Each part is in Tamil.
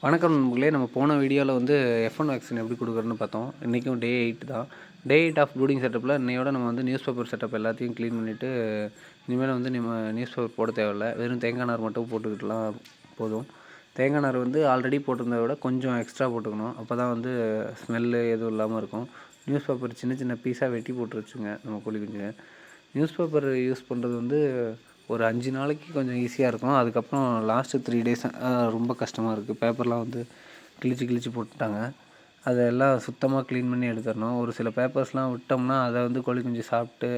வணக்கம் நண்பர்களே. நம்ம போன வீடியோவில் வந்து F1 வேக்சின் எப்படி கொடுக்குறதுன்னு பார்த்தோம். இன்றைக்கும் டே 8 தான். டே 8 ஆஃப் ப்ரூடிங் செட்டப்பில் இன்னையோட நம்ம வந்து நியூஸ் பேப்பர் செட்டப் எல்லாத்தையும் க்ளீன் பண்ணிவிட்டு, இனிமேல் வந்து நம்ம நியூஸ் பேப்பர் போட தேவையில்ல. வெறும் தேங்காய் நார் மட்டும் போட்டுக்கிட்டலாம் போதும். தேங்காய் நார் வந்து ஆல்ரெடி போட்டிருந்ததை விட கொஞ்சம் எக்ஸ்ட்ரா போட்டுக்கணும். அப்போ தான் வந்து ஸ்மெல்லு எதுவும் இல்லாமல் இருக்கும். நியூஸ் பேப்பர் சின்ன சின்ன பீஸாக வெட்டி போட்டு வச்சுங்க நம்ம கோழி குஞ்சுங்க. நியூஸ் பேப்பர் யூஸ் பண்ணுறது வந்து ஒரு 5 நாளைக்கு கொஞ்சம் ஈஸியாக இருக்கும். அதுக்கப்புறம் லாஸ்ட்டு 3 டேஸ் ரொம்ப கஷ்டமாக இருக்குது. பேப்பர்லாம் வந்து கிழிச்சு போட்டுட்டாங்க. அதெல்லாம் சுத்தமாக க்ளீன் பண்ணி எடுத்துடணும். ஒரு சில பேப்பர்ஸ்லாம் விட்டோம்னா அதை வந்து கோழி குஞ்சு சாப்பிட்டு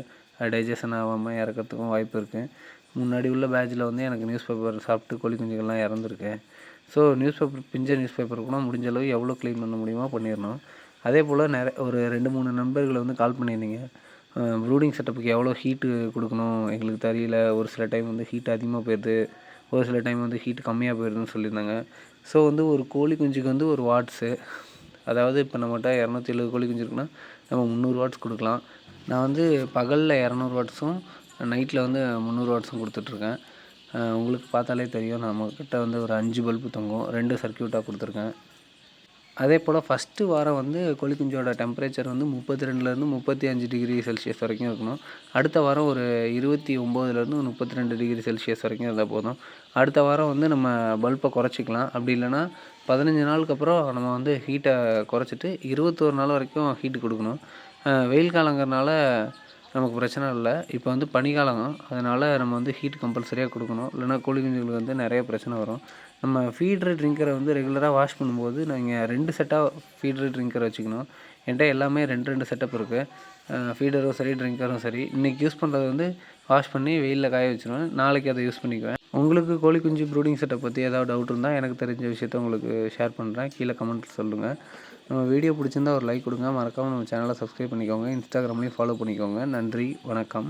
டைஜஷன் ஆகாமல் இறக்கிறதுக்கும் வாய்ப்பு இருக்குது. முன்னாடி உள்ள பேட்சில் வந்து எனக்கு நியூஸ் பேப்பர் சாப்பிட்டு கோழி குஞ்சுகள்லாம் இறந்துருக்கு. So newspaper newspaper கூட முடிஞ்ச அளவு எவ்வளோ க்ளீன் பண்ண முடியுமோ பண்ணிடணும். அதே போல் ஒரு 2-3 நண்பர்களை வந்து கால் பண்ணியிருந்தீங்க. ப்ரூடிங் செட்டப்புக்கு எவ்வளோ ஹீட்டு கொடுக்கணும் எங்களுக்கு தெரியல. ஒரு சில டைம் வந்து ஹீட் அதிகமாக போயிடுது, ஒரு சில டைம் வந்து ஹீட் கம்மியாக போயிடுதுன்னு சொல்லியிருந்தாங்க. ஸோ வந்து ஒரு கோழி குஞ்சுக்கு வந்து ஒரு வாட்ஸு, அதாவது இப்போ நம்மகிட்ட 270 கோழி குஞ்சு இருக்குன்னா நம்ம 300 வாட்ஸ் கொடுக்கலாம். நான் வந்து பகலில் 200 வாட்ஸும் நைட்டில் வந்து 300 வாட்ஸும் கொடுத்துட்ருக்கேன். உங்களுக்கு பார்த்தாலே தெரியும், நம்மக்கிட்ட வந்து ஒரு 5 பல்பு தொங்கும், 2 சர்க்யூட்டாக கொடுத்துருக்கேன். அதே போல் ஃபஸ்ட்டு வாரம் வந்து கோழி குஞ்சோட டெம்பரேச்சர் வந்து 32லேருந்து 35 டிகிரி செல்சியஸ் வரைக்கும் இருக்கணும். அடுத்த வாரம் ஒரு 29லேருந்து 32 டிகிரி செல்சியஸ் வரைக்கும் இருந்தால் போதும். அடுத்த வாரம் வந்து நம்ம பல்பை குறைச்சிக்கலாம். அப்படி இல்லைன்னா 15 நாளுக்கு அப்புறம் நம்ம வந்து ஹீட்டை குறைச்சிட்டு 21 நாள் வரைக்கும் ஹீட்டு கொடுக்கணும். வெயில் காலங்கிறனால நமக்கு பிரச்சனை இல்லை. இப்போ வந்து பனிக்காலம், அதனால் நம்ம வந்து ஹீட் கம்பல்சரியாக கொடுக்கணும். இல்லைனா கோழி குஞ்சுகளுக்கு வந்து நிறைய பிரச்சனை வரும். நம்ம ஃபீட்ரு ட்ரிங்கரை வந்து ரெகுலராக வாஷ் பண்ணும்போது நீங்கள் 2 செட்டாக ஃபீட்ரு ட்ரிங்கர் வச்சுக்கணும். என்கிட்ட எல்லாமே 2 செட்டப் இருக்குது. ஃபீடரும் சரி, ட்ரிங்கரும் சரி. இன்றைக்கி யூஸ் பண்ணுறது வந்து வாஷ் பண்ணி வெயிலில் காய வச்சுருவேன். நாளைக்கு அதை யூஸ் பண்ணிக்குவேன். உங்களுக்கு கோழி குஞ்சு ப்ரூடிங் செட்டப் பற்றி ஏதாவது டவுட் இருந்தால் எனக்கு தெரிஞ்ச விஷயத்த உங்களுக்கு ஷேர் பண்ணுறேன். கீழே கமெண்ட்டில் சொல்லுங்கள். நம்ம வீடியோ பிடிச்சிருந்தா ஒரு லைக் கொடுங்க. மறக்காமல் நம்ம சேனலை சப்ஸ்கிரைப் பண்ணிக்கோங்க. இன்ஸ்டாகிராம்லேயும் ஃபாலோ பண்ணிக்கோங்க. நன்றி, வணக்கம்.